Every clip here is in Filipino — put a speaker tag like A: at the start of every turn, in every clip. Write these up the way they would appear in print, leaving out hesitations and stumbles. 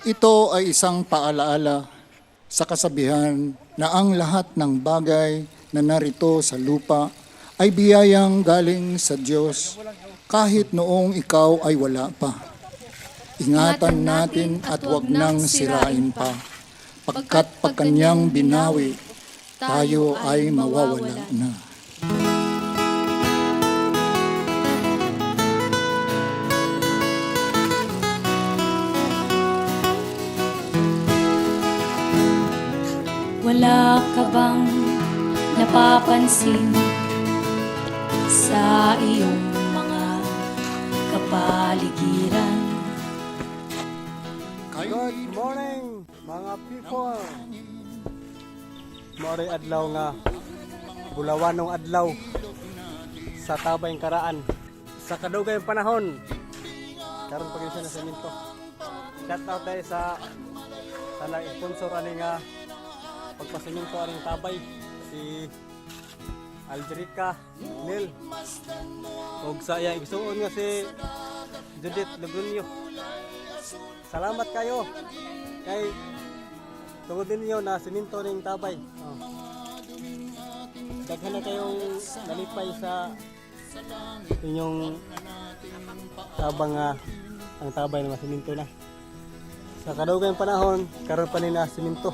A: Ito ay isang paalaala sa kasabihan na ang lahat ng bagay na narito sa lupa ay biyayang galing sa Diyos kahit noong ikaw ay wala pa. Ingatan natin at huwag nang sirain pa, pagkat pag kanyang binawi, tayo ay mawawala na.
B: Wala ka bang napapansin sa iyong mga kapaligiran?
C: Good morning mga people. Mao'y adlaw nga bulawanong adlaw sa Tabayng Karaan sa kadugayng panahon. Karon pag siya na semento. Shout out tayo sa nag-sponsor ani nga pagpasemento aning Tabay, si Alderica Nil og sa iyang igsuon nga si Judith Logrunio. Salamat kayo kay tungod ninyo na semento ning Tabay. Daghan na kayong nalipay sa inyong tabang ang Tabay na semento na. Sa kadugayng panahon karon pa ni na semento.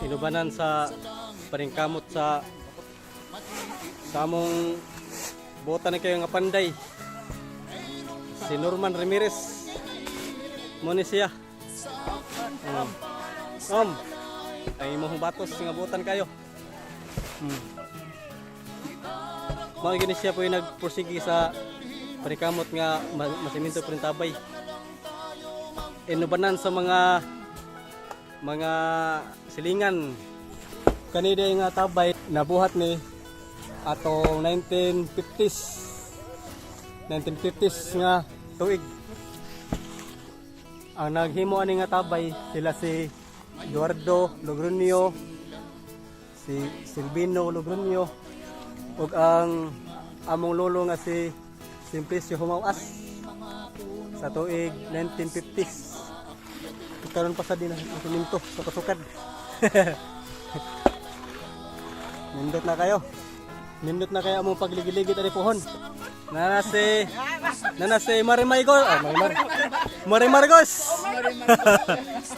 C: Inubanan sa paringkamot sa among bota na kayo nga panday, si Norman Ramirez mo ni siya. Ay mo batos nga butan kayo. Mao gini siya po yung nagpursigi sa paringkamot nga masiminto pa rin Tabay. Inubanan sa mga silingan kanida nga Tabay nabuhat ni atong 1950s nga tuig. Ang naghimo ani nga Tabay sila si Eduardo Logrunio, si Silvino Logrunio ug ang among lolo nga si Simplicio Humawas sa tuig 1950s. Karon pa sa din ang semento sa kasukad. Nindot na kayo. Nindot na kayo among pagligid-ligid ani pohon. Nana si Marimargos. Marimargos.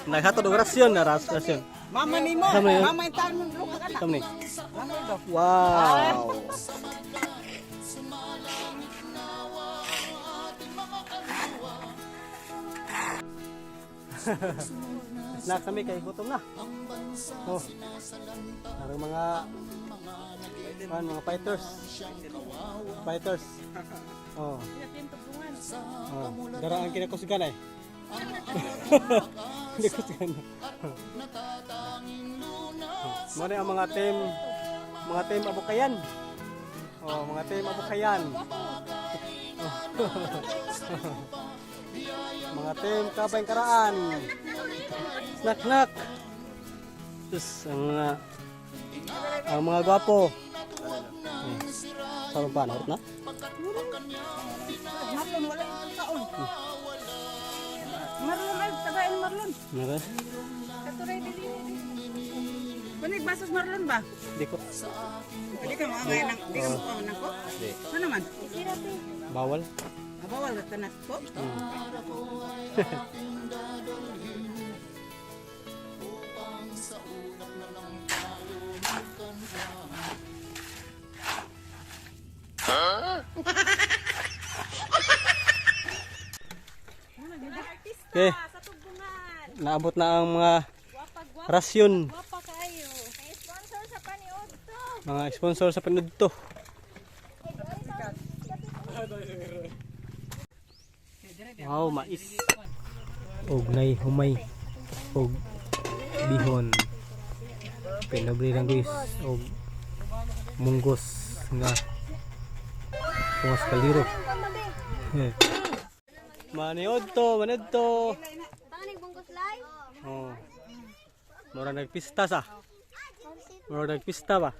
C: Naghatod og rasyon na rasyon.
D: Mama ni mo. Mama itaon mo luka ka na.
C: Kamni. Wow. Snack kami kay gutom na. Oh. Narang mga fighters. Oh. Oh. Dara ang kinakusgan ay. Hindi kusgan. Muna ang mga team Abukayan. Oh, mga team Abukayan. Mga team Tabayng Karaan. Snack. Terus ang mga gwapo. Sarong pa na na?
D: Marlon wala yung taon. Marlon ay tagain Marlon.
C: Nara?
D: Katuray dili. Panig basos Marlon ba?
C: Di ko.
D: Hindi ka mga nang di ka mo nang ko. Ano naman?
C: Bawal.
D: Bawal ka tanas ko.
C: Okay. Naabot na ang mga rasyon. Mga sponsor sa panood to. Wow, mais. Og nay humay. Og bihon. Pinabre lang guys. Og munggos nga pungas kaliro. Maniod to.
E: Tanganig bungkus lay.
C: Oh. Mura nagpista sa. Mura nagpista ba?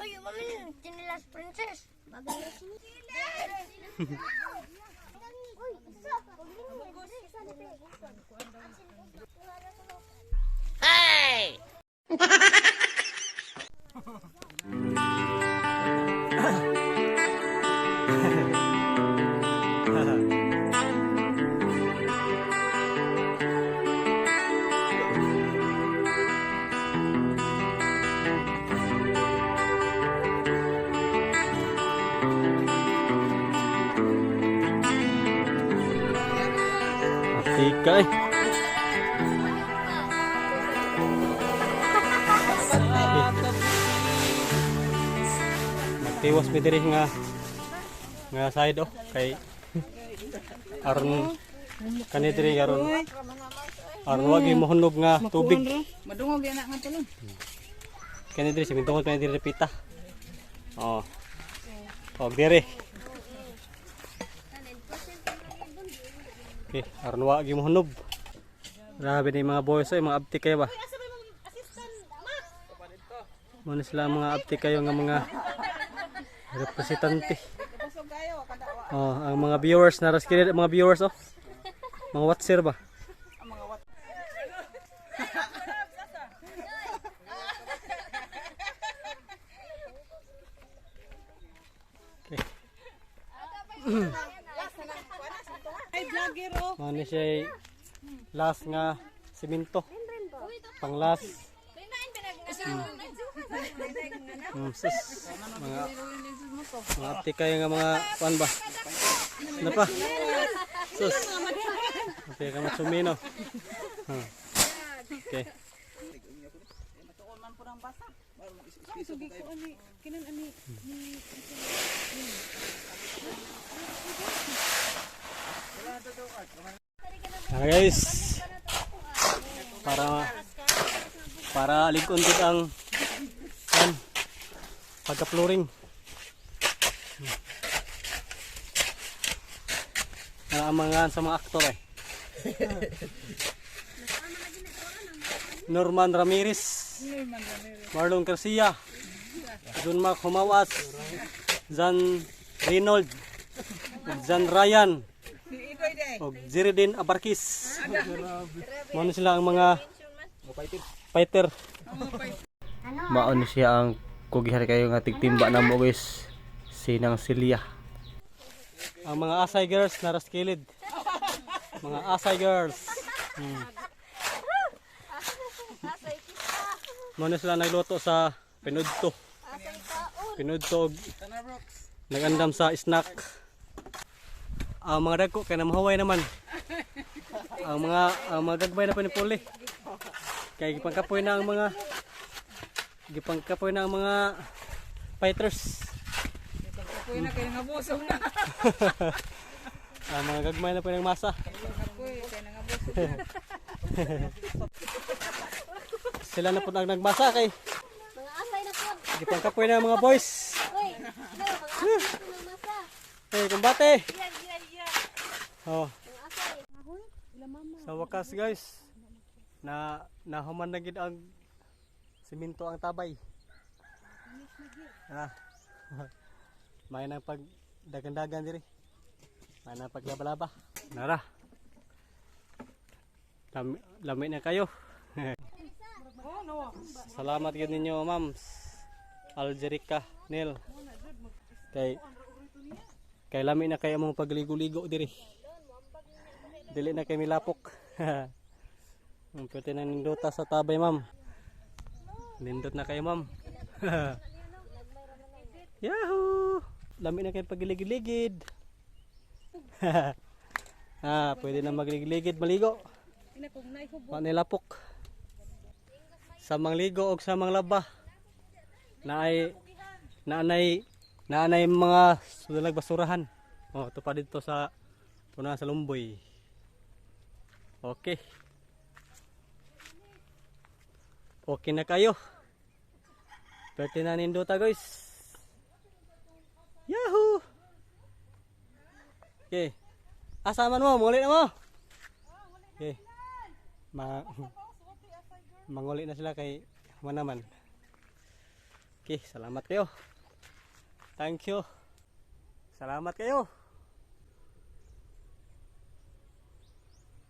E: Ay, mami, Chinilas Princess. Bagay na
C: Tika eh. Nagtiwas mi diri nga side oh kay aron kani diri aron wagi mahunog nga tubig.
D: Madungog yan nga tulong.
C: Kani diri simintungod kani diri pita. Oh. Og diri. Okay, aron wagi mahunog. Grabe ni mga boys ay mga abti kayo ba? Muna sila mga abti kayo nga mga representante. Oh, ang mga viewers na raskilid mga viewers oh. Mga watcher ba? Okay.
D: Ay, vlogger oh.
C: Muna siya last nga simento. Pang last. Sus, mga abti kayo nga mga kuan ba? Ano pa? Sus. Okay, ka matsumino. Okay. Guys, para aligkon gid ang pagka-flooring. Naamangan sa mga aktor eh. Norman Ramirez, Marlon Garcia, John Mark Humawas, Zan Reynold, Zan Ryan, o Ziridin Abarkis. Mano sila ang mga fighter. Maon siya ang kugihar kayo nga tigtimba na mo guys. Sinang Silya. Ang mga Asay girls na raskilid. Mga Asay girls. Mano sila nagluto sa pinudto. Pinudto nagandam sa snack. Ang mga dagko kay namahuway naman. Ang mga gagbay na panipuli. Kay gipangkapoy na ang mga fighters.
D: Kuya na kayo nabusog na.
C: Ang mga gagmay na panang masa.
D: Kuya kayo nabusog na.
C: Sila na po ang nagmasa kay
E: Mga asay na po.
C: gipangkapoy na ang mga boys.
E: Uy, mga asay na masa.
C: Hey, kumbate. Oh.
E: Mga asay.
C: Sa wakas guys, nahuman na gid ang simento ang tabay. May nang pag dagan-dagan diri. May nang paglaba-laba. Nara. Lami na kayo. Salamat gid ninyo, Ma'am Aljerica Nel. Kay lami na kayo mong pagligo-ligo diri. Dili na kay milapok. Ang pwede na nindota sa tabay, Ma'am. Nindot na kayo, Ma'am. Yahoo! Lami na kayo pagiligid-ligid. Pwede na magligid-ligid, maligo. Manilapok. Sa mangligo o sa manglaba. Naanay mga sudalag basurahan. Oh, ito pa dito sa punahan sa Lumboy. Okay. Okay na kayo. Pwede na nindota guys. Yahoo! Okay. Asaman mo, muli na mo. Okay. Manguli na sila kay manaman. Okay, salamat kayo. Thank you. Salamat kayo.